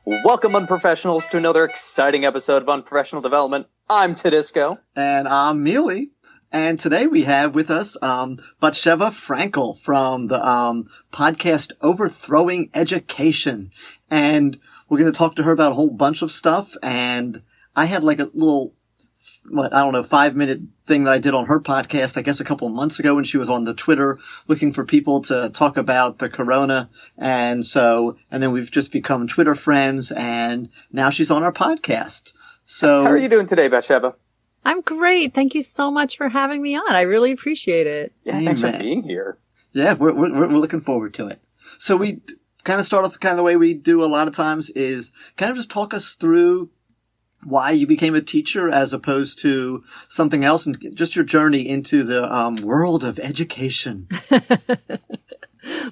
Welcome, unprofessionals, to another exciting episode of Unprofessional Development. I'm Tedisco. And I'm Mealy. And today we have with us Batsheva Frankel from the podcast Overthrowing Education. And we're going to talk to her about a whole bunch of stuff. And I had like a little, 5-minute thing that I did on her podcast, I guess a couple of months ago when she was on the Twitter looking for people to talk about the corona. And then we've just become Twitter friends, and now she's on our podcast. So how are you doing today, Batsheva? I'm great. Thank you so much for having me on. I really appreciate it. Yeah, thanks for being here. Yeah, we're looking forward to it. So we kind of start off kind of the way we do a lot of times is kind of just talk us through why you became a teacher as opposed to something else, and just your journey into the world of education.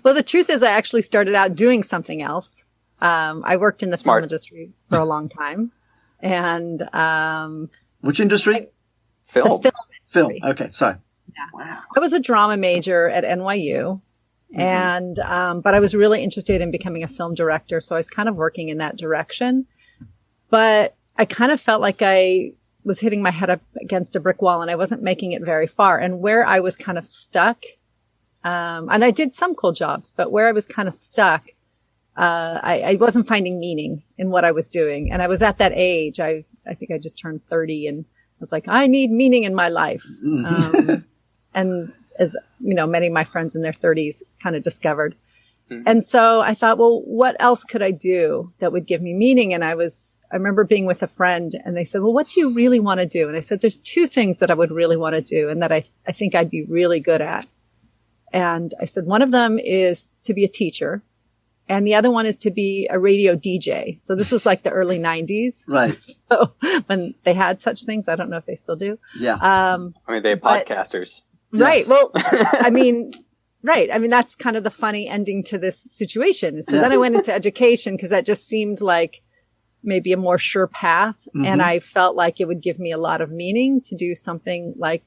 Well, the truth is I actually started out doing something else. I worked in the film industry for a long time. And which industry? Film. Film. Okay, sorry. Yeah. Wow. I was a drama major at NYU. And but I was really interested in becoming a film director, so I was kind of working in that direction. But I kind of felt like I was hitting my head up against a brick wall and I wasn't making it very far. And where I was kind of stuck, and I did some cool jobs, but where I was kind of stuck, I wasn't finding meaning in what I was doing. And I was at that age. I think I just turned 30 and I was like, I need meaning in my life. And as you know, many of my friends in their 30s kind of discovered. And so I thought, well, what else could I do that would give me meaning? And I remember being with a friend and they said, well, what do you really want to do? And I said, there's two things that I would really want to do and that I think I'd be really good at. And I said, one of them is to be a teacher and the other one is to be a radio DJ. So this was like the early 90s. Right. So when they had such things, I don't know if they still do. Yeah. They have podcasters. Right. Yes. Well, right. I mean, that's kind of the funny ending to this situation. So then I went into education because that just seemed like maybe a more sure path. And I felt like it would give me a lot of meaning to do something like,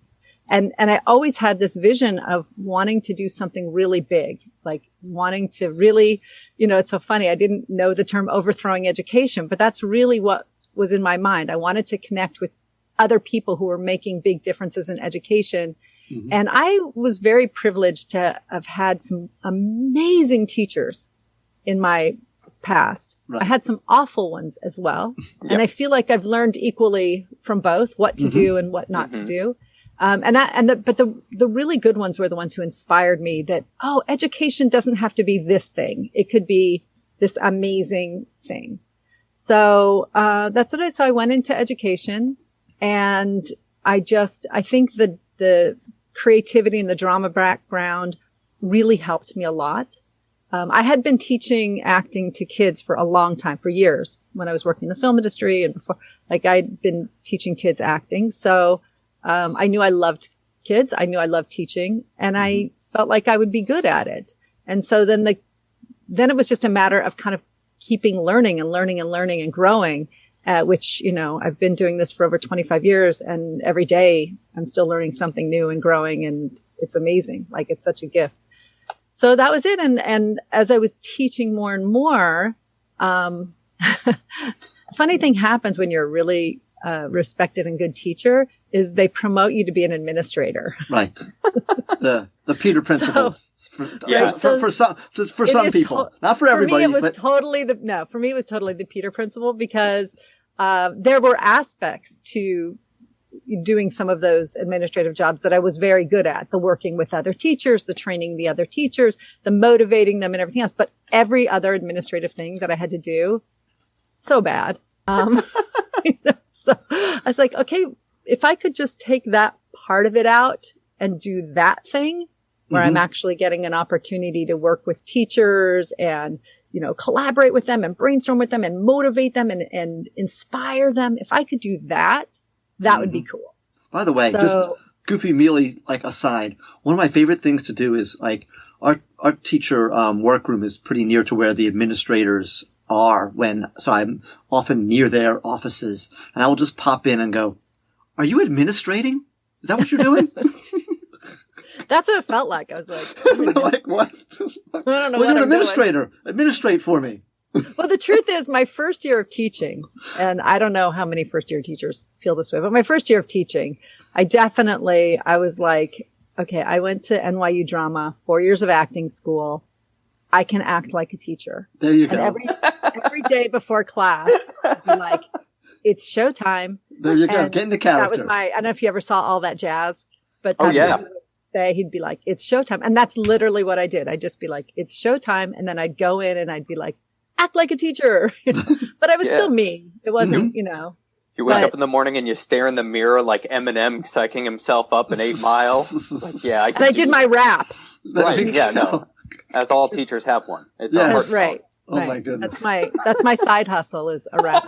and I always had this vision of wanting to do something really big, like wanting to really, it's so funny. I didn't know the term overthrowing education, but that's really what was in my mind. I wanted to connect with other people who were making big differences in education. And I was very privileged to have had some amazing teachers in my past. Right. I had some awful ones as well. Yep. And I feel like I've learned equally from both what to do and what not to do. But the really good ones were the ones who inspired me that, education doesn't have to be this thing. It could be this amazing thing. So, that's what so I went into education and I think the creativity and the drama background really helped me a lot. I had been teaching acting to kids for a long time, for years, when I was working in the film industry and before, I'd been teaching kids acting. So, I knew I loved kids. I knew I loved teaching and I felt like I would be good at it. And so then it was just a matter of kind of keeping learning and growing. Which, I've been doing this for over 25 years and every day I'm still learning something new and growing and it's amazing. Like it's such a gift. So that was it. And as I was teaching more and more, a funny thing happens when you're a really, respected and good teacher is they promote you to be an administrator. Right. The Peter principle. For some people, not for everybody. For me, it was totally the Peter principle because there were aspects to doing some of those administrative jobs that I was very good at, the working with other teachers, the training the other teachers, the motivating them and everything else. But every other administrative thing that I had to do, so bad. So I was like, okay, if I could just take that part of it out and do that thing where I'm actually getting an opportunity to work with teachers and, collaborate with them and brainstorm with them and motivate them and inspire them. If I could do that, that would be cool. By the way, just goofy mealy, aside, one of my favorite things to do is our teacher, workroom is pretty near to where the administrators are so I'm often near their offices and I will just pop in and go, are you administrating? Is that what you're doing? That's what it felt like. I was like, like what? I don't know. Well, you're an administrator. Administrate for me. Well, the truth is my first year of teaching, and I don't know how many first year teachers feel this way, but my first year of teaching, I was like, okay, I went to NYU drama, 4 years of acting school. I can act like a teacher. There you go. And every day before class, I'd be like, it's showtime. There you go. And Get into character. That was I don't know if you ever saw All That Jazz, but Oh, that's yeah. what he would say. He'd be like, it's showtime. And that's literally what I did. I'd just be like, it's showtime. And then I'd go in and I'd be like, act like a teacher. But I was still me. It wasn't, You wake up in the morning and you stare in the mirror like Eminem psyching himself up in 8 Mile. Like, yeah, I did my rap. Right, yeah, no. As all teachers have one. It's a Yes. hard Right. Oh right. my goodness. That's my side hustle is a rap.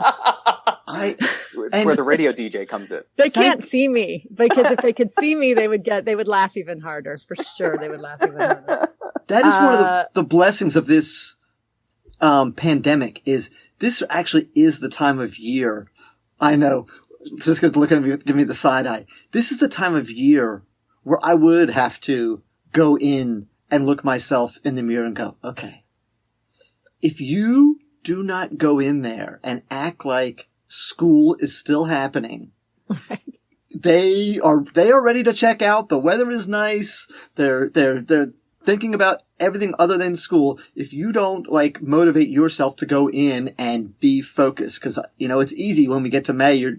It's where the radio DJ comes in. They can't see me because if they could see me, they would laugh even harder. For sure. They would laugh even harder. That is one of the blessings of this pandemic is this actually is the time of year. I know. Just going to look at me, give me the side eye. This is the time of year where I would have to go in and look myself in the mirror and go, okay, if you do not go in there and act like school is still happening, Right. they are ready to check out. The weather is nice. They're thinking about everything other than school. If you don't motivate yourself to go in and be focused, because it's easy when we get to May.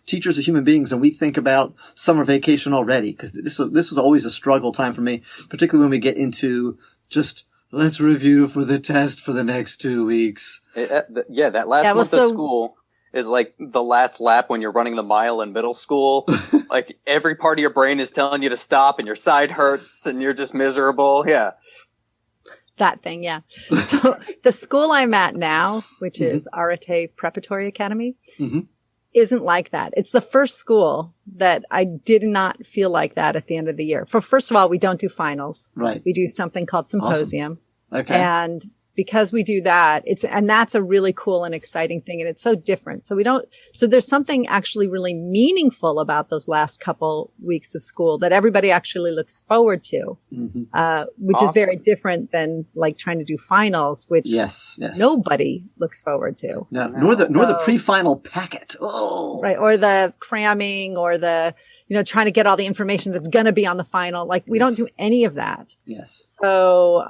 Teachers are human beings, and we think about summer vacation already. Because this was always a struggle time for me, particularly when we get into just let's review for the test for the next 2 weeks. That last month of school is like the last lap when you're running the mile in middle school. Like every part of your brain is telling you to stop and your side hurts and you're just miserable. Yeah. That thing. Yeah. So the school I'm at now, which is Arete Preparatory Academy, isn't like that. It's the first school that I did not feel like that at the end of the year. First of all, we don't do finals. Right. We do something called symposium. Awesome. Okay. And because we do that, that's a really cool and exciting thing. And it's so different. So there's something actually really meaningful about those last couple weeks of school that everybody actually looks forward to, which is very different than trying to do finals, which nobody looks forward to. No, nor the pre-final packet. Oh, right. Or the cramming or the, trying to get all the information that's going to be on the final. We don't do any of that. Yes. So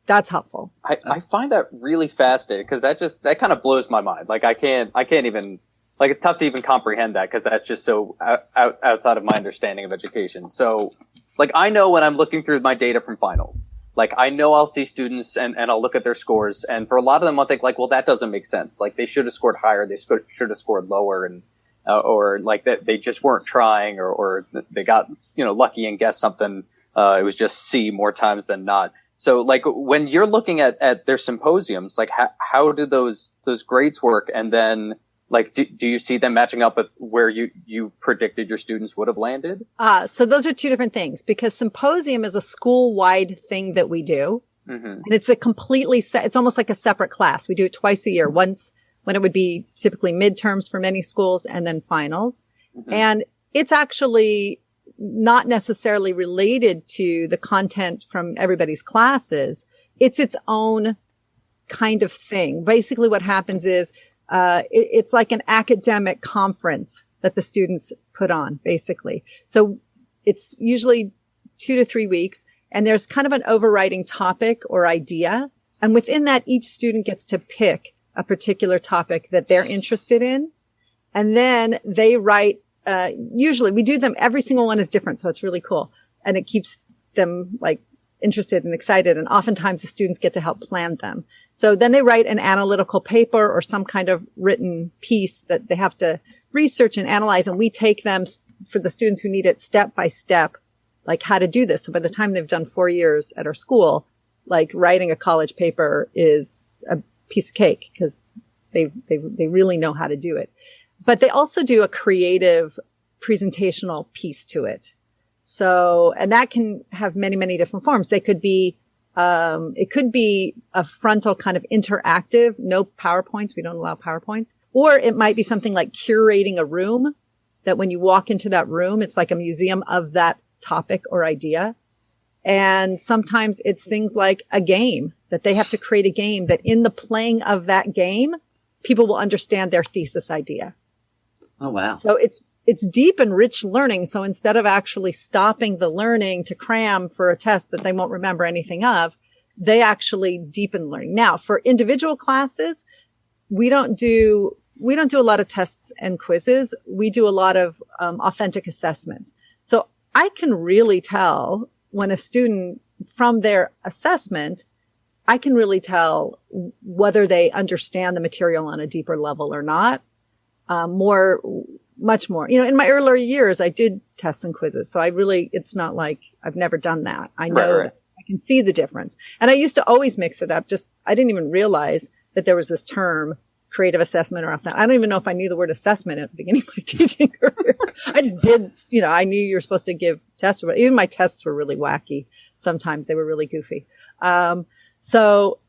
that's helpful. I find that really fascinating because that kind of blows my mind. I can't even, it's tough to even comprehend that because that's just so outside of my understanding of education. So, I know when I'm looking through my data from finals, I know I'll see students and I'll look at their scores. And for a lot of them, I'll think well, that doesn't make sense. They should have scored higher. They should have scored lower. And, or that they just weren't trying or they got, lucky and guessed something. It was just C more times than not. So when you're looking at their symposiums, how do those grades work? And then do you see them matching up with where you predicted your students would have landed? So those are two different things because symposium is a school-wide thing that we do. And it's it's almost like a separate class. We do it twice a year, once when it would be typically midterms for many schools and then finals. And it's actually not necessarily related to the content from everybody's classes. It's its own kind of thing. Basically what happens is, it's like an academic conference that the students put on, basically. So it's usually 2 to 3 weeks and there's kind of an overriding topic or idea. And within that, each student gets to pick a particular topic that they're interested in. And then they write usually we do them, every single one is different. So it's really cool. And it keeps them interested and excited. And oftentimes the students get to help plan them. So then they write an analytical paper or some kind of written piece that they have to research and analyze. And we take them for the students who need it step by step, how to do this. So by the time they've done 4 years at our school, writing a college paper is a piece of cake because they really know how to do it. But they also do a creative presentational piece to it. So, and that can have many, many different forms. They could be, it could be a frontal kind of interactive, no PowerPoints. We don't allow PowerPoints. Or it might be something like curating a room that when you walk into that room, it's like a museum of that topic or idea. And sometimes it's things like a game that they have to create a game that in the playing of that game, people will understand their thesis idea. Oh, wow. So it's deep and rich learning. So instead of actually stopping the learning to cram for a test that they won't remember anything of, they actually deepen learning. Now, for individual classes, we don't do a lot of tests and quizzes. We do a lot of authentic assessments. So I can really tell when a student, from their assessment, I can really tell whether they understand the material on a deeper level or not. Much more. In my earlier years, I did tests and quizzes. So it's not like I've never done that. I know Right. I can see the difference. And I used to always mix it up. I didn't even realize that there was this term, creative assessment or authentic. I don't even know if I knew the word assessment at the beginning of my teaching career. I just did, I knew you were supposed to give tests, but even my tests were really wacky. Sometimes they were really goofy. So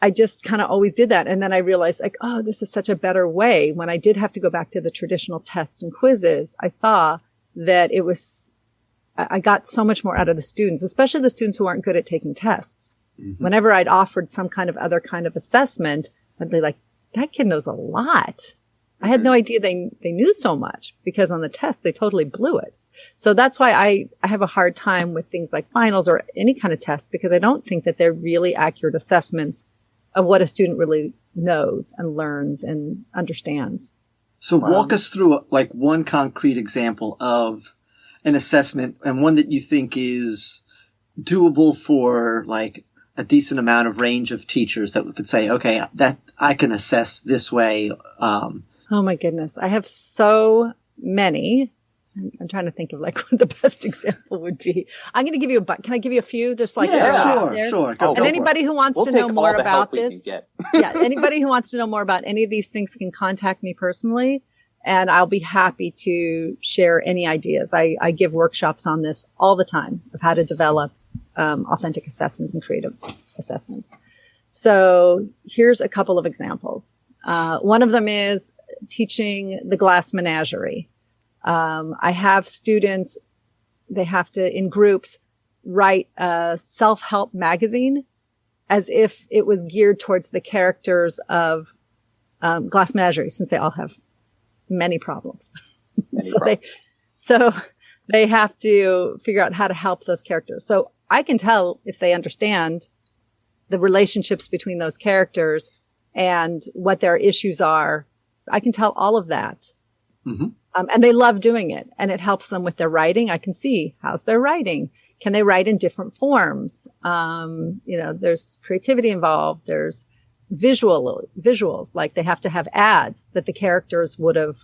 I just kind of always did that. And then I realized this is such a better way. When I did have to go back to the traditional tests and quizzes, I saw that I got so much more out of the students, especially the students who aren't good at taking tests. Mm-hmm. Whenever I'd offered some kind of other kind of assessment, I'd be like, that kid knows a lot. I had no idea they knew so much, because on the test, they totally blew it. So that's why I have a hard time with things like finals or any kind of test, because I don't think that they're really accurate assessments of what a student really knows and learns and understands. So walk us through one concrete example of an assessment, and one that you think is doable for a decent amount of range of teachers that could say, okay, that I can assess this way. Oh my goodness. I have so many. I'm trying to think of what the best example would be. I'm going to give you can I give you a few? Just sure. Go and anybody who wants to know more about this, anybody who wants to know more about any of these things can contact me personally, and I'll be happy to share any ideas. I give workshops on this all the time of how to develop authentic assessments and creative assessments. So here's a couple of examples. One of them is teaching the glass menagerie. I have students, they have to, in groups, write a self-help magazine as if it was geared towards the characters of Glass Menagerie, since they all have many problems. So they have to figure out how to help those characters. So I can tell if they understand the relationships between those characters and what their issues are. I can tell all of that. Mm-hmm. And they love doing it, and it helps them with their writing. I can see how's their writing. Can they write in different forms? There's creativity involved. There's visuals, like they have to have ads that the characters would have,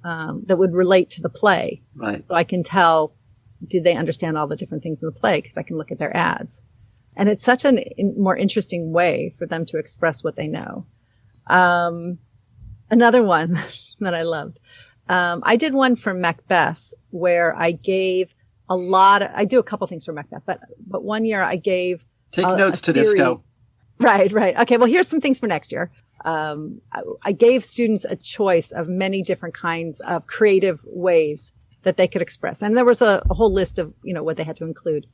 that would relate to the play. Right. So I can tell, did they understand all the different things in the play? Because I can look at their ads. And it's such a more interesting way for them to express what they know. Another one that I loved. I did one for Macbeth where I gave I do a couple things for Macbeth, but one year I gave Take notes to this, go. Right. Okay. Well, here's some things for next year. I gave students a choice of many different kinds of creative ways that they could express. And there was a whole list of, what they had to include.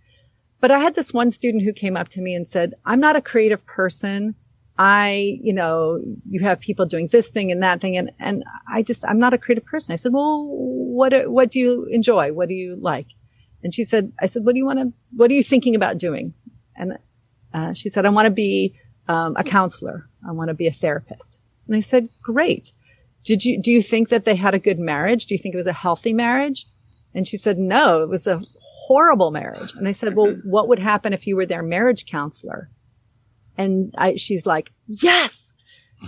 But I had this one student who came up to me and said, I'm not a creative person. You have people doing this thing and that thing. And I'm not a creative person. I said, well, what do you enjoy? What do you like? And I said, what are you thinking about doing? And, she said, I want to be, a counselor. I want to be a therapist. And I said, great. Do you think that they had a good marriage? Do you think it was a healthy marriage? And she said, no, it was a horrible marriage. And I said, well, what would happen if you were their marriage counselor? And she's like, yes.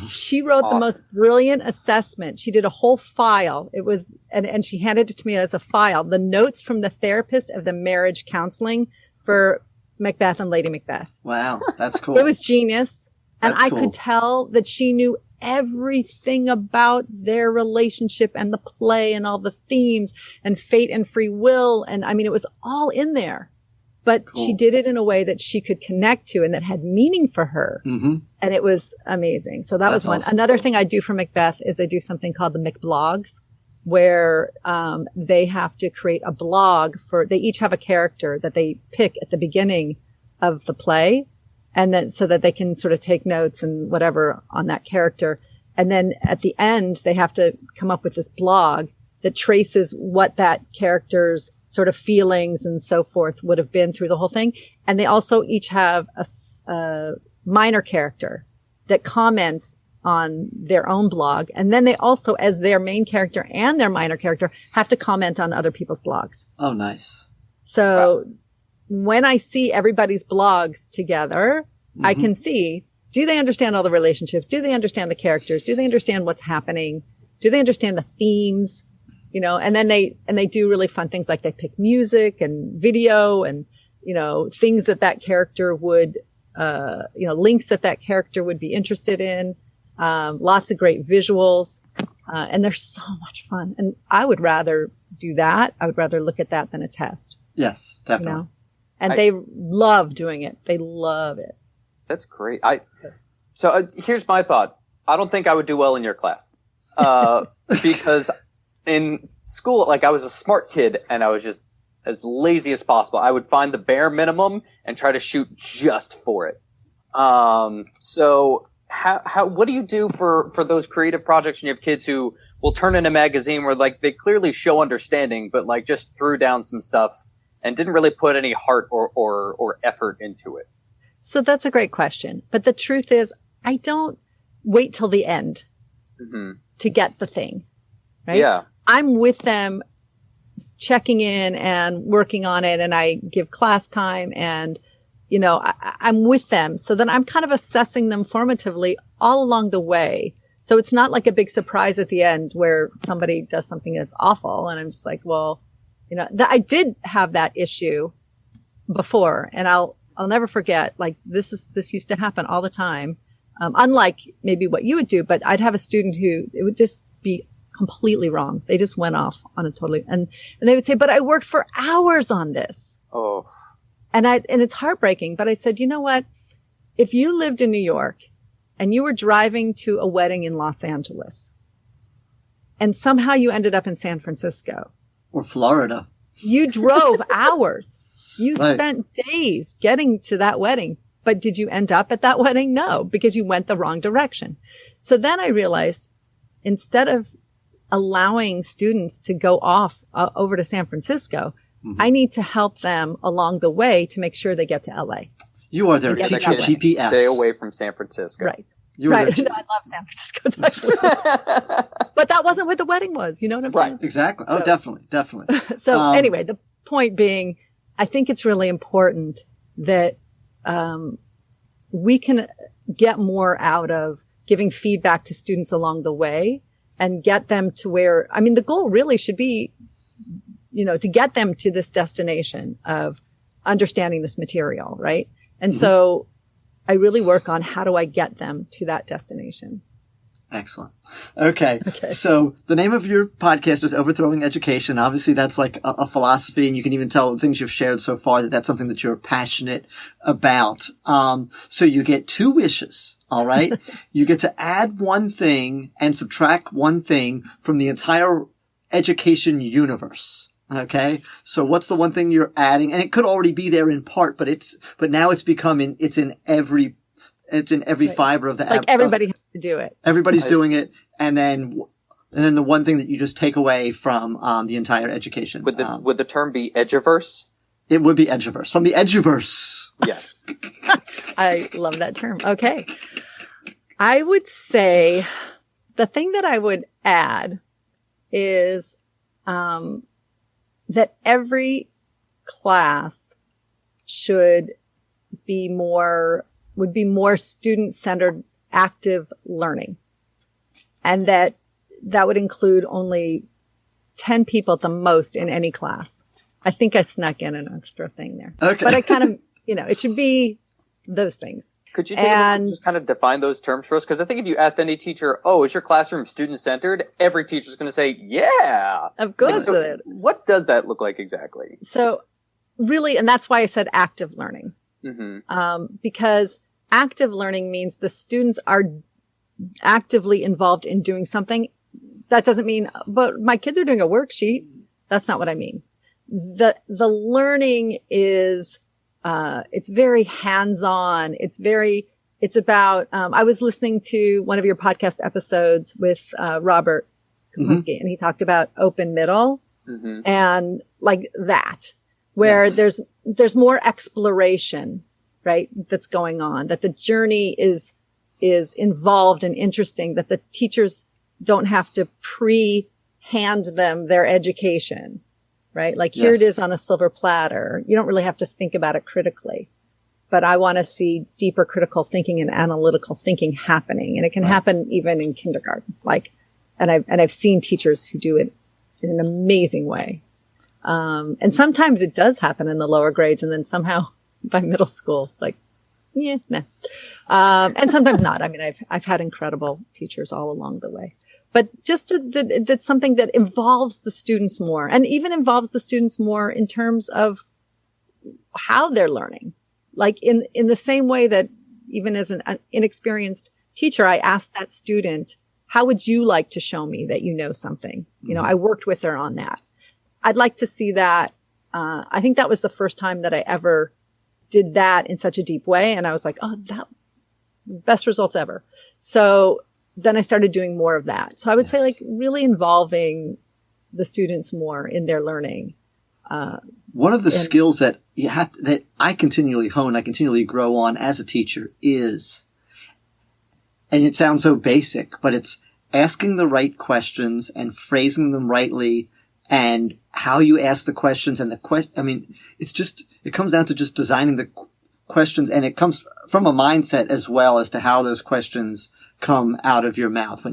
She wrote the most brilliant assessment. She did a whole file. It was, and she handed it to me as a file, the notes from the therapist of the marriage counseling for Macbeth and Lady Macbeth. Wow. That's cool. It was genius. And I could tell that she knew everything about their relationship and the play and all the themes and fate and free will. And I mean, it was all in there. But she did it in a way that she could connect to and that had meaning for her. Mm-hmm. And it was amazing. So that was one. Awesome. Another thing I do for Macbeth is I do something called the McBlogs. where they have to create a blog they each have a character that they pick at the beginning of the play, and then so that they can sort of take notes and whatever on that character. And then at the end, they have to come up with this blog that traces what that character's sort of feelings and so forth would have been through the whole thing. And they also each have a minor character that comments on their own blog. And then they also, as their main character and their minor character, have to comment on other people's blogs. Oh, nice. So when I see everybody's blogs together, I can see, do they understand all the relationships? Do they understand the characters? Do they understand what's happening? Do they understand the themes? You know, and then they do really fun things like they pick music and video and, you know, things that character would, links that character would be interested in. Lots of great visuals. And they're so much fun. And I would rather do that. I would rather look at that than a test. Yes, definitely. You know? And they love doing it. They love it. That's great. So here's my thought. I don't think I would do well in your class. Because in school, like I was a smart kid and I was just as lazy as possible. I would find the bare minimum and try to shoot just for it. So what do you do for those creative projects when you have kids who will turn in a magazine where like they clearly show understanding, but like just threw down some stuff and didn't really put any heart or effort into it? So that's a great question. But the truth is, I don't wait till the end to get the thing, right? Yeah. I'm with them checking in and working on it, and I give class time and, you know, I'm with them. So then I'm kind of assessing them formatively all along the way. So it's not like a big surprise at the end where somebody does something that's awful. And I'm just like, well, you know, I did have that issue before, and I'll never forget, like this used to happen all the time. Unlike maybe what you would do, but I'd have a student who it would just be completely wrong. They just went off on a totally, and they would say, but I worked for hours on this. Oh. And it's heartbreaking, but I said, you know what? If you lived in New York and you were driving to a wedding in Los Angeles and somehow you ended up in San Francisco or Florida, you drove hours. You spent days getting to that wedding, but did you end up at that wedding? No, because you went the wrong direction. So then I realized instead of allowing students to go off over to San Francisco, I need to help them along the way to make sure they get to LA. You are their teacher GPS. Stay away from San Francisco. Right. Right. I love San Francisco. But that wasn't what the wedding was. You know what I'm saying? Right. Exactly. Oh, so, definitely. So anyway, the point being, I think it's really important that we can get more out of giving feedback to students along the way and get them to where, I mean, the goal really should be, you know, to get them to this destination of understanding this material, right? And so I really work on how do I get them to that destination. Excellent. Okay. So the name of your podcast is Overthrowing Education. Obviously, that's like a philosophy, and you can even tell the things you've shared so far that that's something that you're passionate about. So you get two wishes. All right. You get to add one thing and subtract one thing from the entire education universe. Okay. So what's the one thing you're adding? And it could already be there in part, but now it's in every fiber of the like everybody has to do it. Everybody's doing it. And then the one thing that you just take away from, the entire education. Would the term be eduverse? It would be eduverse. From the eduverse. Yes. I love that term. Okay. I would say the thing that I would add is, that every class would be more student-centered active learning. And that would include only 10 people at the most in any class. I think I snuck in an extra thing there. Okay. But I kind of, it should be those things. Could you take a minute and just kind of define those terms for us? Because I think if you asked any teacher, is your classroom student-centered? Every teacher's going to say, yeah. Of course. So what does that look like exactly? So really, and that's why I said active learning. Because active learning means the students are actively involved in doing something that doesn't mean, but my kids are doing a worksheet. That's not what I mean. The learning is, it's very hands-on. It's about, I was listening to one of your podcast episodes with, Robert Kuplinski, and he talked about open middle and like that, where there's more exploration, right? That's going on, that the journey is involved and interesting, that the teachers don't have to pre-hand them their education, right? Like here it is on a silver platter. You don't really have to think about it critically, but I want to see deeper critical thinking and analytical thinking happening. And it can happen even in kindergarten. And I've seen teachers who do it in an amazing way. And sometimes it does happen in the lower grades, and then somehow by middle school, it's like, yeah, nah. And sometimes not. I mean, I've had incredible teachers all along the way, but just that's something that involves the students more, and even involves the students more in terms of how they're learning. Like in the same way that even as an inexperienced teacher, I asked that student, how would you like to show me that you know something? You know, I worked with her on that. I'd like to see that. I think that was the first time that I ever did that in such a deep way. And I was like, oh, that best results ever. So then I started doing more of that. So I would say like really involving the students more in their learning. One of the skills that that I continually hone, I continually grow on as a teacher is, and it sounds so basic, but it's asking the right questions and phrasing them rightly, and how you ask the questions and it comes down to just designing the questions, and it comes from a mindset as well as to how those questions come out of your mouth.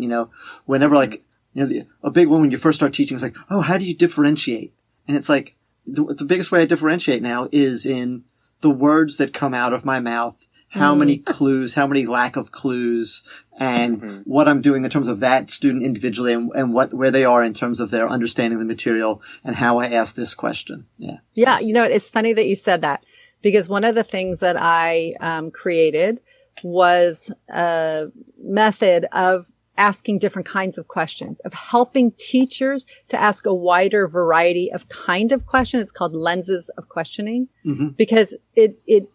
Whenever a big one when you first start teaching is like, oh, how do you differentiate? And it's like, the biggest way I differentiate now is in the words that come out of my mouth, how many clues, how many lack of clues, and what I'm doing in terms of that student individually, and where they are in terms of their understanding the material, and how I ask this question. Yeah. Yeah. It's funny that you said that, because one of the things that I created was a method of asking different kinds of questions, of helping teachers to ask a wider variety of kind of question. It's called lenses of questioning, because it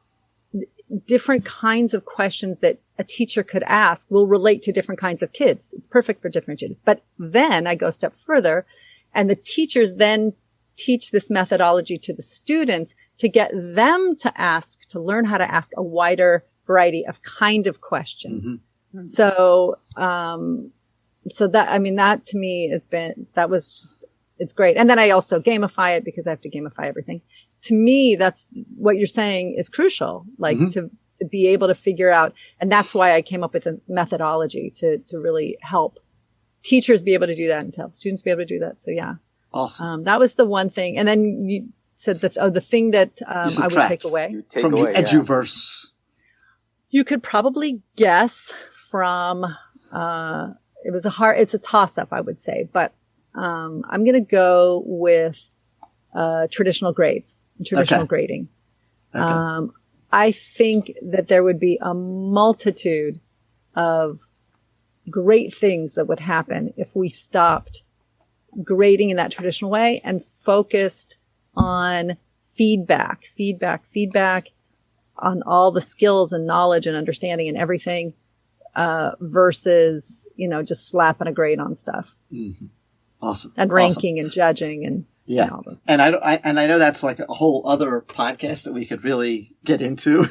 different kinds of questions that a teacher could ask will relate to different kinds of kids. It's perfect for differentiating. But then I go a step further, and the teachers then teach this methodology to the students to get them to learn how to ask a wider variety of kind of question. So that to me it's great. And then I also gamify it, because I have to gamify everything. To me, that's what you're saying is crucial, to be able to figure out. And that's why I came up with a methodology to really help teachers be able to do that and to help students be able to do that. So yeah. Awesome. That was the one thing. And then you said the thing that, I would take away from the Eduverse. You could probably guess from, it's a toss up, I would say, but, I'm going to go with, traditional grades, traditional grading. Okay. I think that there would be a multitude of great things that would happen if we stopped grading in that traditional way and focused on feedback on all the skills and knowledge and understanding and everything, versus, just slapping a grade on stuff. Awesome. And ranking and judging and, yeah. all those. And I know that's like a whole other podcast that we could really get into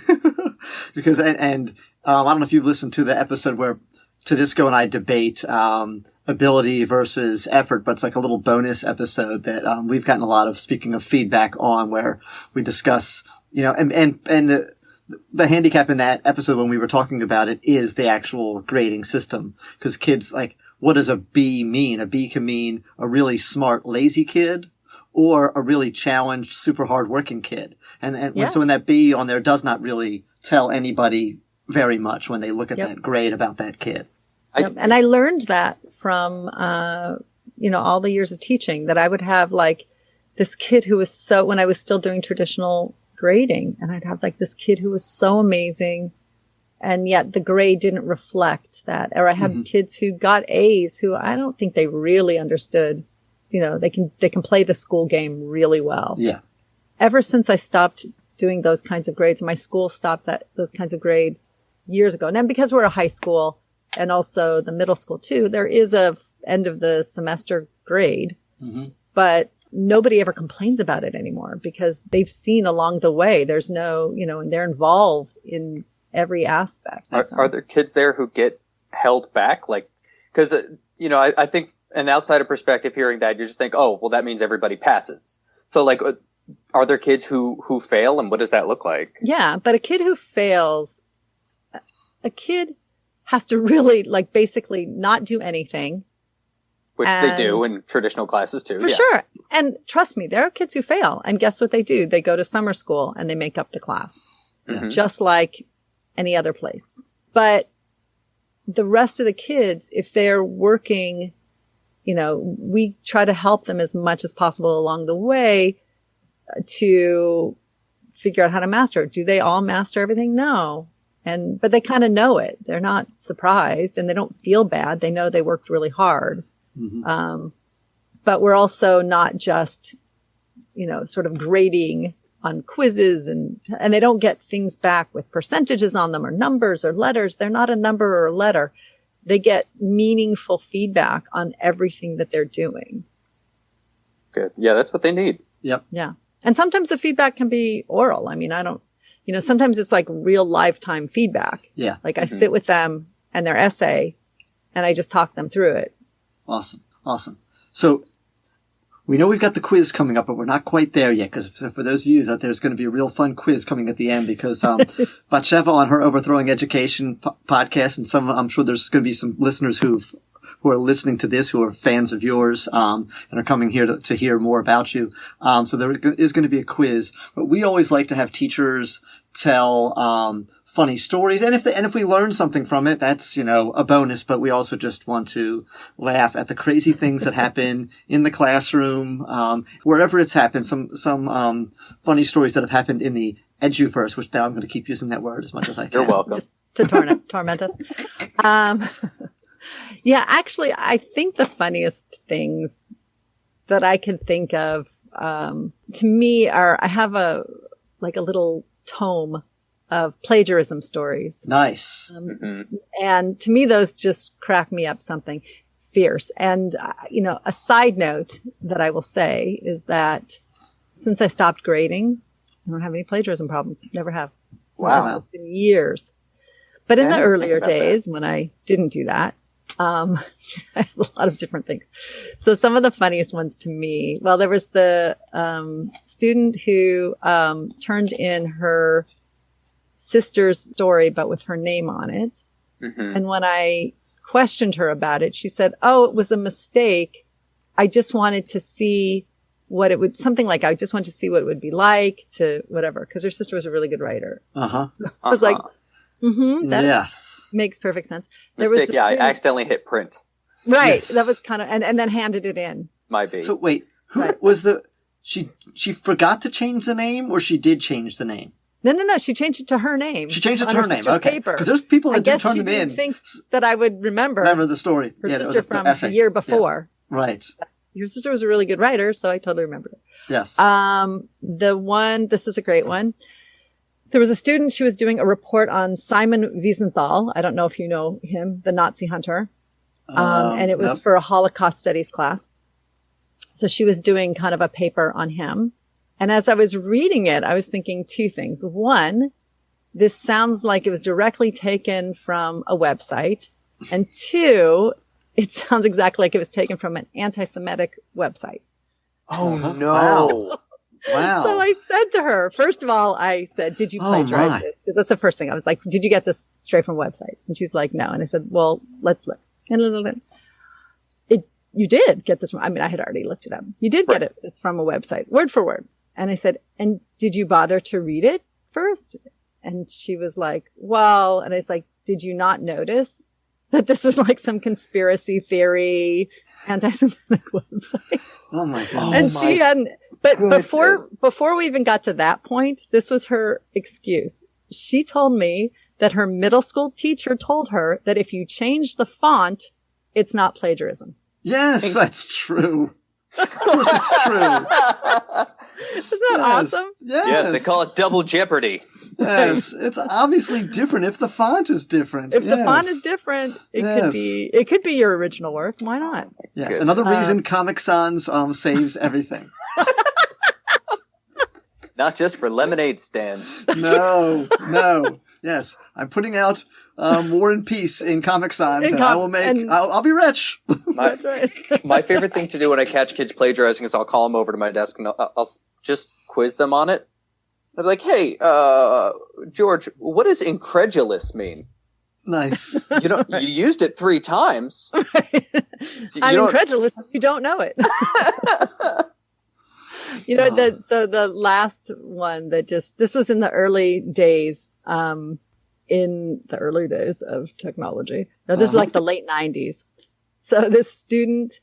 because, I don't know if you've listened to the episode where Tedisco and I debate, ability versus effort, but it's like a little bonus episode that, we've gotten a lot of, speaking of feedback on, where we discuss, and the handicap in that episode when we were talking about it is the actual grading system. Cause kids, what does a B mean? A B can mean a really smart, lazy kid, or a really challenged, super hardworking kid. So when that B on there does not really tell anybody very much when they look at that grade about that kid. And I learned that from, all the years of teaching, that I would have this kid who was when I was still doing traditional grading, and I'd have this kid who was so amazing, And yet the grade didn't reflect that. Or I had kids who got A's who I don't think they really understood. You know, they can play the school game really well. Yeah. Ever since I stopped doing those kinds of grades, my school stopped those kinds of grades years ago. And then because we're a high school and also the middle school too, there is a end of the semester grade, but nobody ever complains about it anymore because they've seen along the way. There's no, you know, and they're involved in every aspect. Are there kids there who get held back? Like, because, you know, I think an outsider perspective hearing that, you just think, oh, well, that means everybody passes. So, like, are there kids who fail, and what does that look like? Yeah, but a kid who fails, a kid has to really, like, basically not do anything. Which they do in traditional classes, too. For sure. And trust me, there are kids who fail. And guess what they do? They go to summer school and they make up the class. Just like any other place. But the rest of the kids, if they're working, you know, we try to help them as much as possible along the way to figure out how to master it. Do they all master everything? No. But they kind of know it. They're not surprised and they don't feel bad. They know they worked really hard. But we're also not just, you know, sort of grading on quizzes and they don't get things back with percentages on them or numbers or letters. They're not a number or a letter. They get meaningful feedback on everything that they're doing. Good. Yeah, that's what they need. Yep. Yeah. And sometimes the feedback can be oral. I mean, you know, sometimes it's like real lifetime feedback. Yeah. Like I sit with them and their essay and I just talk them through it. Awesome. So we know we've got the quiz coming up, but we're not quite there yet because for those of you that there's going to be a real fun quiz coming at the end because Batsheva on her Overthrowing Education podcast, and I'm sure there's going to be some listeners who are listening to this who are fans of yours and are coming here to hear more about you. So there is going to be a quiz, but we always like to have teachers tell funny stories, and if we learn something from it, that's, you know, a bonus. But we also just want to laugh at the crazy things that happen in the classroom, wherever it's happened. Some funny stories that have happened in the eduverse, which now I'm going to keep using that word as much as I can. You're welcome. Just to torment us. Yeah, actually, I think the funniest things that I can think of, to me are, I have a little tome of plagiarism stories. Nice. And to me, those just crack me up something fierce. And, you know, a side note that I will say is that since I stopped grading, I don't have any plagiarism problems. Never have. Wow. So it's been years. But in the earlier days when I didn't do that, I had a lot of different things. So some of the funniest ones to me, well, there was the student who turned in her sister's story, but with her name on it. And when I questioned her about it, she said, oh, it was a mistake. I just wanted to see what it would, something like, I just wanted to see what it would be like to whatever, because her sister was a really good writer. So I was like, that makes perfect sense. There mistake, was the student, I accidentally hit print. Right. Yes. That was kind of, and then handed it in. Might be. So wait, who was she forgot to change the name, or she did change the name? No. She changed it to her name. She changed it to her name. sister's Okay. paper. Because there's people that do turn them I in. guess she didn't think that I would remember the story. her Yeah, sister from the year before. Yeah. Right. Your sister was a really good writer, so I totally remember it. Yes. This is a great one. There was a student, she was doing a report on Simon Wiesenthal. I don't know if you know him, the Nazi hunter. And it was for a Holocaust studies class. So she was doing kind of a paper on him. And as I was reading it, I was thinking two things. One, this sounds like it was directly taken from a website. And two, it sounds exactly like it was taken from an anti-Semitic website. Oh, no. Wow. So I said to her, first of all, I said, did you plagiarize this? Because that's the first thing. I was like, did you get this straight from a website? And she's like, no. And I said, well, let's look. And you did get this from, I mean, I had already looked it up. You did get this from a website, word for word. And I said, and did you bother to read it first? And she was like, well, and I was like, did you not notice that this was like some conspiracy theory, anti-Semitic website? Oh my God. And she hadn't, but before we even got to that point, this was her excuse. She told me that her middle school teacher told her that if you change the font, it's not plagiarism. Yes, that's true. Of course it's true. Isn't that awesome? Yes, they call it double jeopardy. Yes, it's obviously different if the font is different. If the font is different, it could be your original work. Why not? Yes, good. Another reason Comic Sans saves everything. Not just for lemonade stands. No. Yes, I'm putting out War and Peace in Comic Sans, and I will make. I'll be rich. That's right. My favorite thing to do when I catch kids plagiarizing is I'll call them over to my desk and I'll just quiz them on it. I'll be like, "Hey, George, what does incredulous mean?" Nice. You used it 3 times. I'm incredulous. You don't know it. So the last one this was in the early days, in the early days of technology. Now, this is like the late 90s. So this student,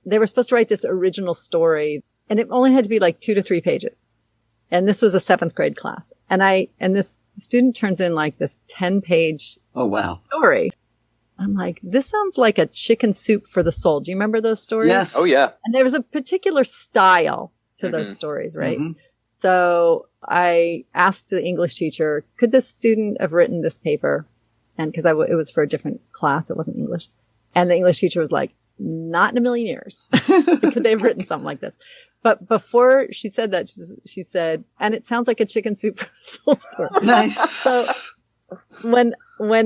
they were supposed to write this original story, and it only had to be like 2 to 3 pages. And this was a 7th grade class. And this student turns in like this 10-page story. I'm like, this sounds like a chicken soup for the soul. Do you remember those stories? Yes. Oh, yeah. And there was a particular style to those stories, right? Mm-hmm. So I asked the English teacher, could this student have written this paper? And because it was for a different class, it wasn't English. And the English teacher was like, not in a million years could they have written something like this. But before she said that, she said, and it sounds like a chicken soup for the soul story. Nice. So when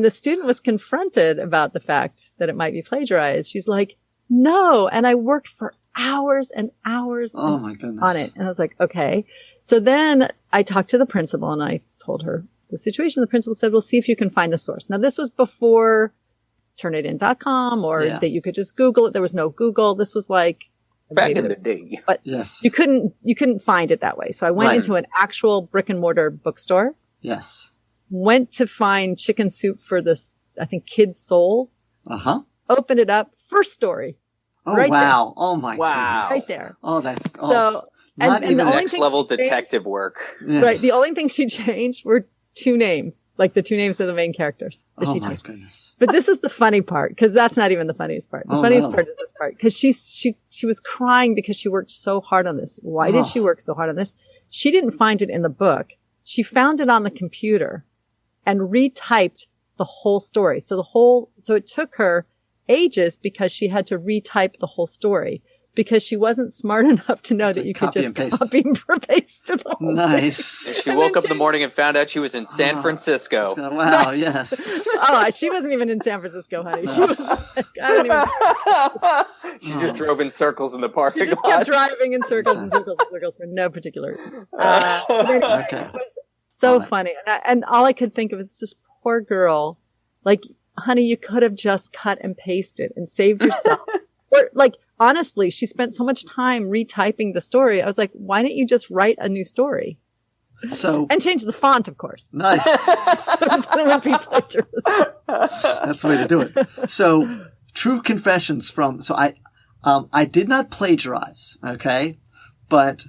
the student was confronted about the fact that it might be plagiarized, she's like, no. And I worked for hours and hours my goodness. on it. And I was like, okay. So then I talked to the principal and I told her the situation. The principal said, well, see if you can find the source. Now, this was before turnitin.com or that you could just Google it. There was no Google. This was like back in the day. But you couldn't find it that way. So I went into an actual brick and mortar bookstore. Yes. Went to find chicken soup for this, I think, Kid's Soul. Opened it up. First story. Oh, right wow. There. Oh, my goodness. Right there. Oh, that's... So, not even next level detective work. Yes. Right. The only thing she changed were 2 names, like the 2 names of the main characters. Oh, my goodness. But this is the funny part, because that's not even the funniest part. The funniest part is this part, because she was crying because she worked so hard on this. Why did she work so hard on this? She didn't find it in the book. She found it on the computer and retyped the whole story. So it took her ages because she had to retype the whole story because she wasn't smart enough to know that you could just copy and paste the whole thing. She woke up in the morning and found out she was in San Francisco. Wow, yes. She wasn't even in San Francisco, honey. She was She just drove in circles in the parking lot. She just kept driving in circles and circles and circles for no particular reason. It was so funny. And all I could think of is this poor girl. Like, honey, you could have just cut and pasted and saved yourself. Or like, honestly, she spent so much time retyping the story. I was like, why don't you just write a new story? And change the font, of course. Nice. That's the way to do it. So, true confessions I did not plagiarize, okay? But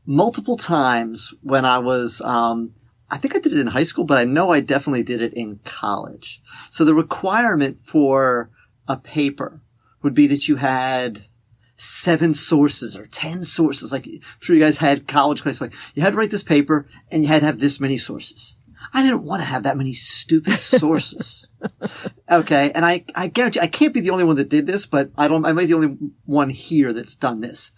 multiple times when I was, I think I did it in high school, but I know I definitely did it in college. So the requirement for a paper would be that you had 7 sources or 10 sources. Like, I'm sure you guys had college class. Like, you had to write this paper and you had to have this many sources. I didn't want to have that many stupid sources. Okay. And I guarantee I can't be the only one that did this, but I might be the only one here that's done this.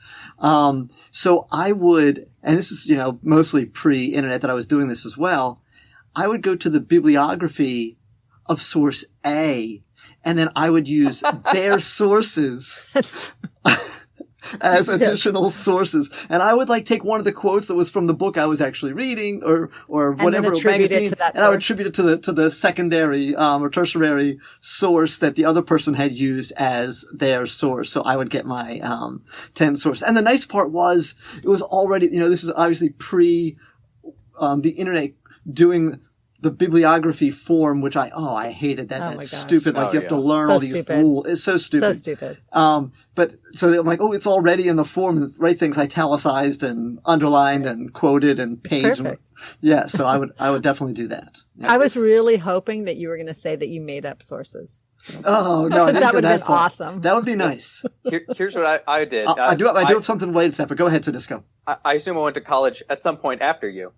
So I would, and this is, mostly pre-internet that I was doing this as well. I would go to the bibliography of source A, and then I would use their sources as additional sources. And I would take one of the quotes that was from the book I was actually reading or whatever magazine, and I would attribute it to the secondary, or tertiary source that the other person had used as their source. So I would get my, 10 sources. And the nice part was it was already, this is obviously pre, the internet doing the bibliography form, which I hated that. Oh my That's gosh. stupid. Like you have to learn all these rules. It's so stupid. So stupid. But so I'm like, it's already in the form, and write things italicized and underlined and quoted and paged. Perfect. Yeah. So I would definitely do that. Yeah. I was really hoping that you were going to say that you made up sources. Oh no, I didn't that go would have been far. awesome. That would be nice. Here's what I did. I do have something related to that, but go ahead, Tedisco. I assume I went to college at some point after you.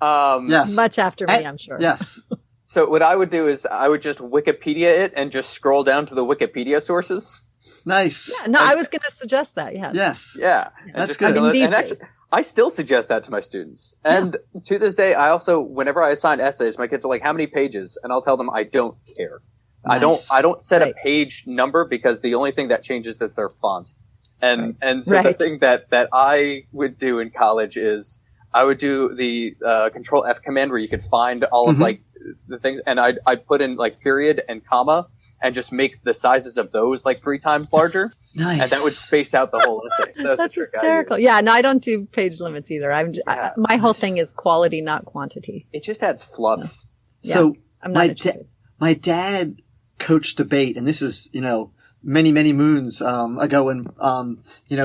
Yes. Much after me, I'm sure. Yes. So what I would do is I would just Wikipedia it and just scroll down to the Wikipedia sources. Nice. Yeah, no, I was going to suggest that. Yes. Yes. Yeah. That's good. I mean, And actually, I still suggest that to my students. And to this day, I also, whenever I assign essays, my kids are like, how many pages? And I'll tell them I don't care. Nice. I don't set a page number because the only thing that changes is their font. And so the thing that I would do in college is I would do the Control F command where you could find all of like the things, and I'd put in like period and comma and just make the sizes of those like 3 times larger. Nice. And that would space out the whole essay. So that's hysterical. Yeah, no, I don't do page limits either. My whole thing is quality, not quantity. It just adds fluff. Yeah. So I'm not interested. My dad coached debate, and this is, many, many moons ago when,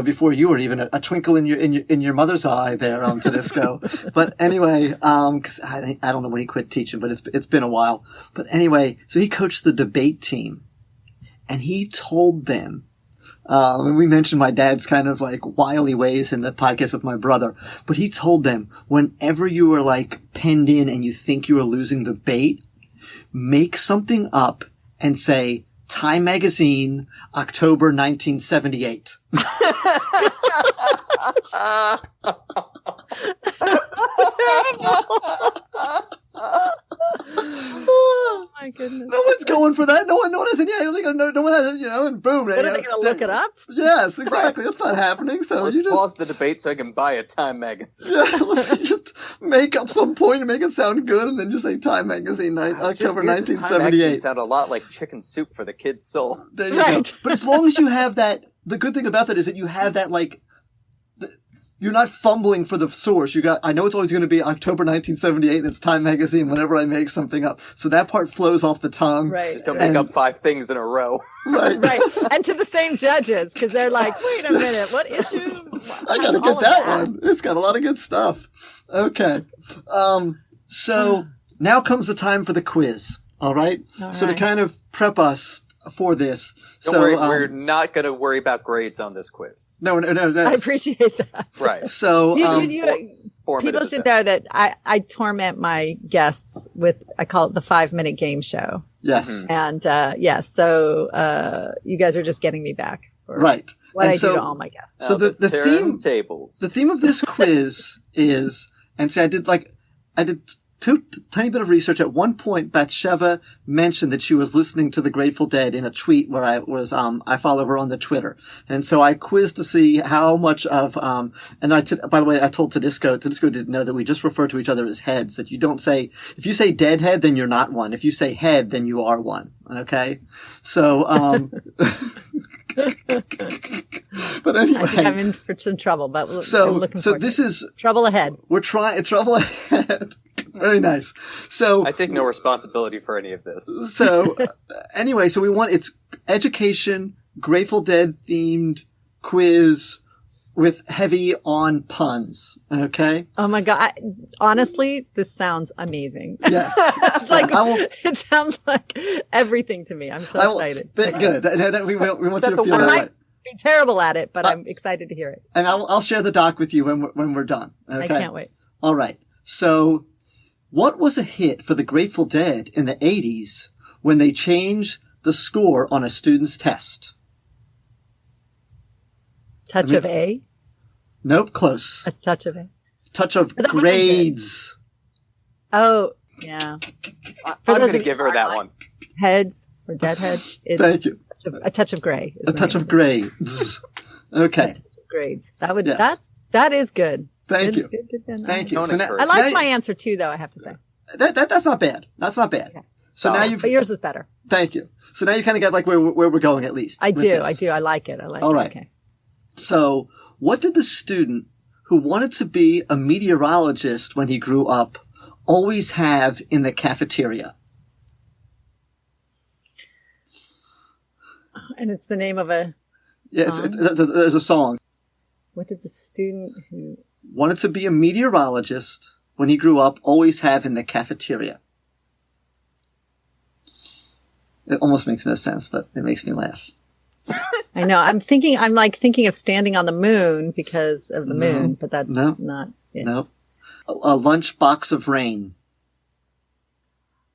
before you were even a twinkle in your mother's eye there, Tedisco. But anyway, cause I don't know when he quit teaching, but it's been a while. But anyway, so he coached the debate team, and he told them, and we mentioned my dad's kind of like wily ways in the podcast with my brother, but he told them, whenever you were like penned in and you think you are losing the debate, make something up and say, Time Magazine, October 1978. Oh my goodness. No one's going for that. No one has any. No one has, and boom. What, are they going to look it up? Yes, exactly. That's not happening. So let's you just pause the debate so I can buy a Time Magazine. Yeah, let's just make up some point and make it sound good, and then just say Time Magazine, October 1978. Sound a lot like chicken soup for the kid's soul. There you go. But as long as you have that, the good thing about that is that you have that you're not fumbling for the source. I know it's always going to be October 1978 and it's Time Magazine whenever I make something up. So that part flows off the tongue. Right. Just don't make up 5 things in a row. Right. Right. And to the same judges, because they're like, wait a minute, what issue? I got to get that one. It's got a lot of good stuff. Okay. So now comes the time for the quiz. All right. So to kind of prep us for this. Don't worry, we're not going to worry about grades on this quiz. No. I appreciate that. Right. So, people should know that I torment my guests with, I call it the 5-minute game show. Yes. And, so, you guys are just getting me back. For right. What I do to all my guests. So the theme, tables. The theme of this quiz is, and see, I did tiny bit of research. At one point, Batsheva mentioned that she was listening to the Grateful Dead in a tweet where I follow her on the Twitter. And so I quizzed to see how much of, by the way, I told Tedisco didn't know that we just refer to each other as heads, that you don't say, if you say deadhead, then you're not one. If you say head, then you are one. Okay? So, but anyway. I think I'm in for some trouble, but I'm looking so this is trouble ahead. We're trying trouble ahead. Very nice. So I take no responsibility for any of this. So anyway, it's education, Grateful Dead themed quiz with heavy on puns. Okay. Oh my God. Honestly, this sounds amazing. Yes. It sounds like everything to me. I'm so excited. Good. We want you to feel that way. Be terrible at it, but I'm excited to hear it. And I'll share the doc with you when we're done. Okay? I can't wait. All right. So, what was a hit for the Grateful Dead in the 80s when they changed the score on a student's test? Touch of A? Nope, close. A touch of A. Touch of grades. Oh, yeah. I'm going to give her that one. Heads or deadheads. Thank you. A touch of gray. A touch of grades. Okay. Grades. That is good. Thank you. Good. Thank you. So I like my answer too, though, I have to say. That's not bad. That's not bad. Okay. So now but yours is better. Thank you. So now you kind of get like where we're going at least. I do. I like it. All right. Okay. So what did the student who wanted to be a meteorologist when he grew up always have in the cafeteria? And it's the name of a Yeah, song? there's a song. What did the student who... Wanted to be a meteorologist when he grew up, always have in the cafeteria. It almost makes no sense, but it makes me laugh. I know. I'm thinking of standing on the moon because of the moon, but that's not it. No. A lunch box of rain.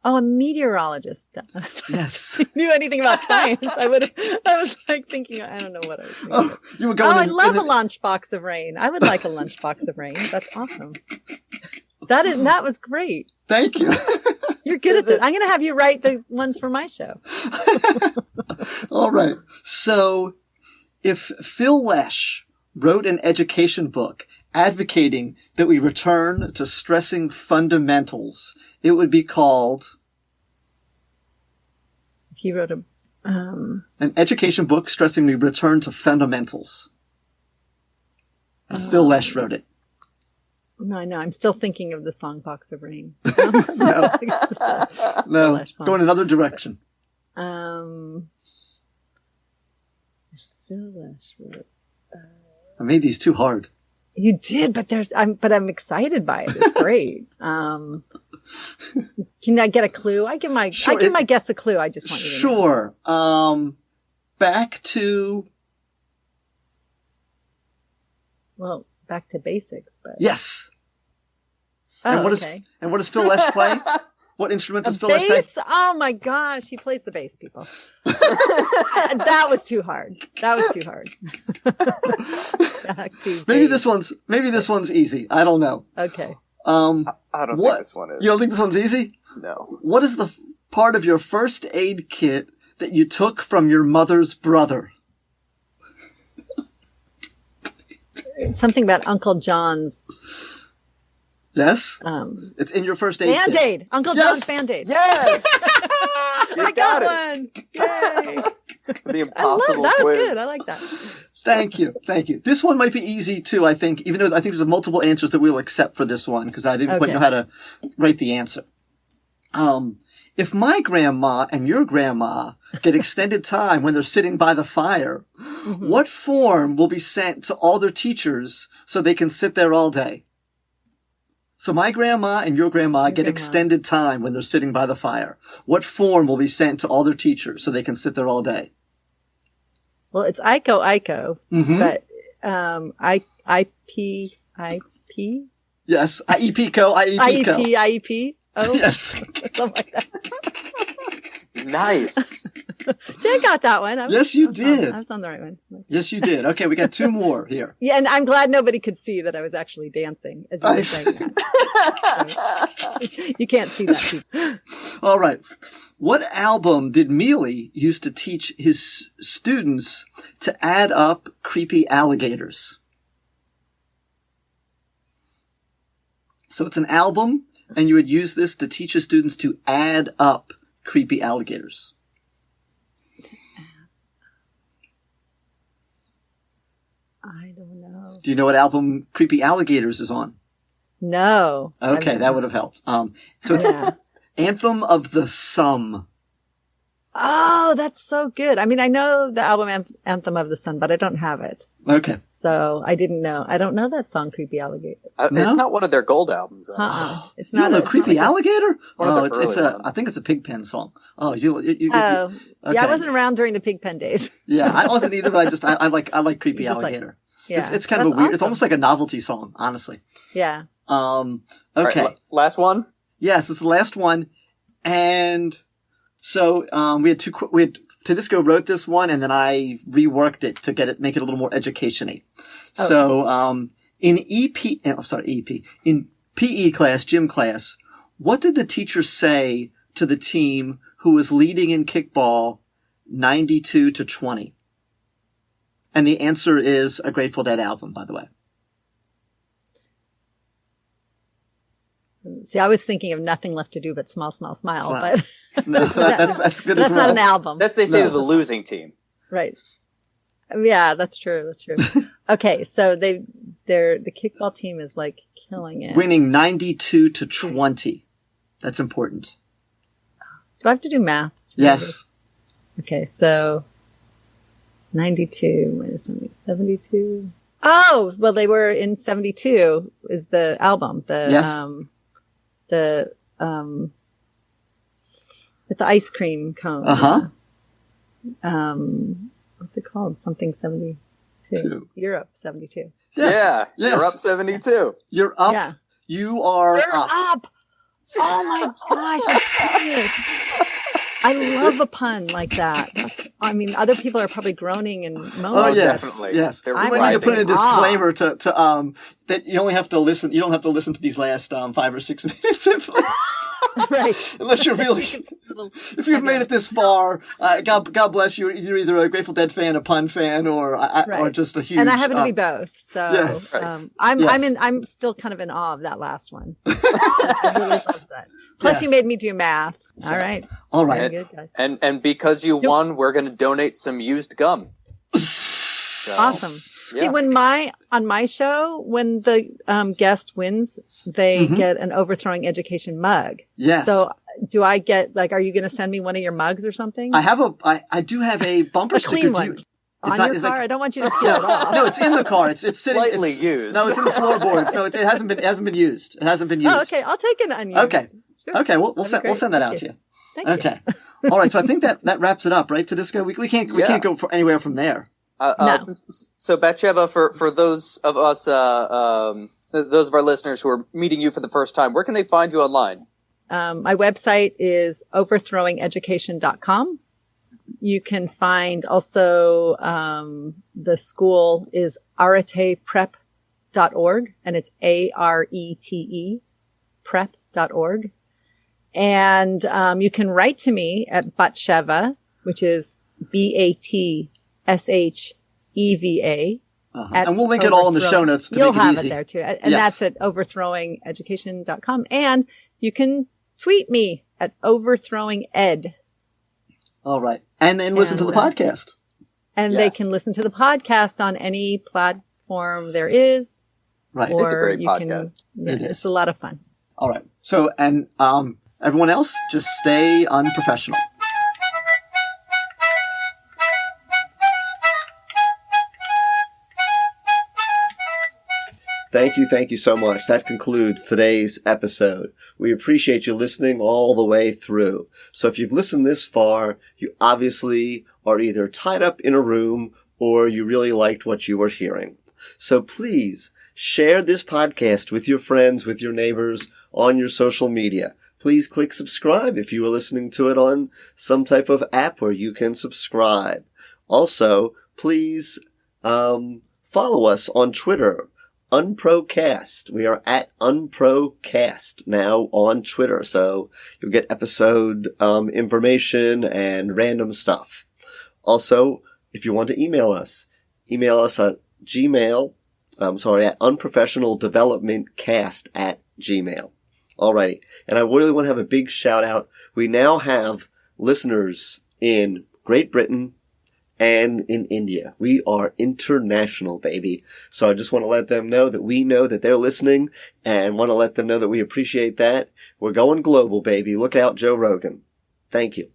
Oh, a meteorologist. Yes. If I knew anything about science, I was like thinking, I don't know what I was thinking. Oh, you were going I love a lunchbox of rain. I would like a lunchbox of rain. That's awesome. That was great. Thank you. You're good at this. I'm going to have you write the ones for my show. All right. So if Phil Lesh wrote an education book advocating that we return to stressing fundamentals, it would be called... He wrote an education book stressing we return to fundamentals. And Phil Lesh wrote it. No, I'm still thinking of the song Box of Rain. No. No. Go in another direction. Phil Lesh wrote... I made these too hard. You did, but I'm excited by it. It's great. Can I get a clue? I give my guess a clue. I just want you to know. Sure. Back to basics, but yes. Oh, and what okay. does Phil Lesh play? What instrument does Phil Lesh play? Oh my gosh, he plays the bass, people. That was too hard. Back to Maybe bass. this one's easy. I don't know. Okay. I don't think this one is. You don't think this one's easy? No. What is the part of your first aid kit that you took from your mother's brother? Something about Uncle John's. Yes? It's in your first aid kit. Band-Aid. Uncle John's Band-Aid. Yes! I got one. Yay. The impossible that was quiz. good. I like that. Thank you. This one might be easy too, I think, even though I think there's multiple answers that we'll accept for this one, because I didn't quite know how to write the answer. If my grandma and your grandma get extended time when they're sitting by the fire, what form will be sent to all their teachers so they can sit there all day? So my grandma and your grandma get extended time when they're sitting by the fire. What form will be sent to all their teachers so they can sit there all day? Well, it's Iko, but IP. Yes, IEP. IEP. Oh, Yes. Something like that. Nice. See, I got that one. Yes, you did. I was on the right one. Yes, you did. Okay, we got two more here. Yeah, and I'm glad nobody could see that I was actually dancing as you were saying that. So, you can't see that. All right. What album did Mealy used to teach his students to add up creepy alligators? So it's an album, and you would use this to teach your students to add up creepy alligators. I don't know. Do you know what album Creepy Alligators is on? No. Okay, that would have helped. So it's Anthem of the Sun. Oh, that's so good. I mean, I know the album Anthem of the Sun, but I don't have it. Okay. So I didn't know. I don't know that song, Creepy Alligator. It's not one of their gold albums. It's You don't know Creepy Alligator? It's I think it's a Pigpen song. Oh, yeah, I wasn't around during the Pigpen days. Yeah, I wasn't either, but I like Creepy Alligator. Yeah, it's kind of a weird. Awesome. It's almost like a novelty song, honestly. Yeah. Okay. Right, last one. Yes, it's the last one, and so Tedisco wrote this one, and then I reworked it to make it a little more education-y. Oh. So in in PE class, gym class, what did the teacher say to the team who was leading in kickball 92-20? And the answer is a Grateful Dead album, by the way. See, I was thinking of Nothing Left to Do But Smile, Smile, Smile. But no, that's good. That's not an album. That's they say to the losing team. Right. Yeah, that's true. That's true. Okay, so the kickball team is like killing it. Winning 92-20. That's important. Do I have to do math? Yes. Okay, so 92 minus 72. Oh, well, they were in 72 is the album. With the ice cream cone. Uh-huh. What's it called? Something 72. Europe 72. Yes. Yeah. Yes. You're up 72. You're up. Yeah. You are You're up. up. Oh my gosh, I'm serious. I love a pun like that. Other people are probably groaning and moaning. Oh, yes. Definitely. Yes. They're We might need to put in a writhing. disclaimer to that you only have to listen. You don't have to listen to these last 5 or 6 minutes Right. unless you're really. If you've made it this far, God bless you. You're either a Grateful Dead fan, a pun fan, or just a huge. And I happen to be both. So yes. I'm still kind of in awe of that last one. I really love that. Plus, Yes. you made me do math. All right. All right. And, Good, guys. and because you won, we're going to donate some used gum. So, Awesome. yeah. See, on my show, when the guest wins, they get an Overthrowing Education mug. Yes. So do I get are you going to send me one of your mugs or something? I do have a bumper a sticker. clean one. On your car? I don't want you to peel it off. No, it's in the car. It's sitting. Slightly used. No, it's in the floorboards. No, it hasn't been used. It hasn't been used. Oh, okay. I'll take an unused. Okay. Sure. Okay. We'll That'd be send that great. out to you. Thank you. Okay. All right. So I think that wraps it up, right, Tedisco? We can't go anywhere from there. No. So Batsheva, for those of us, those of our listeners who are meeting you for the first time, where can they find you online? My website is overthrowingeducation.com. You can find also the school is areteprep.org, and it's ARETE prep.org. And you can write to me at Batsheva, which is BATSHEVA. And we'll link it all in the show notes to You'll make it have easy. it there too. And that's at overthrowingeducation.com. And you can tweet me at overthrowinged. All right. And then listen to the podcast. And they can listen to the podcast on any platform there is. Right. It's a great podcast. It's a lot of fun. All right. So, and everyone else, just stay unprofessional. Thank you so much. That concludes today's episode. We appreciate you listening all the way through. So if you've listened this far, you obviously are either tied up in a room or you really liked what you were hearing. So please share this podcast with your friends, with your neighbors, on your social media. Please click subscribe if you are listening to it on some type of app where you can subscribe. Also, please follow us on Twitter. Unprocast. We are at Unprocast now on Twitter, so you'll get episode information and random stuff. Also, if you want to email us at at unprofessionaldevelopmentcast@gmail. Alrighty. And I really want to have a big shout out. We now have listeners in Great Britain and in India. We are international, baby. So I just want to let them know that we know that they're listening and want to let them know that we appreciate that. We're going global, baby. Look out, Joe Rogan. Thank you.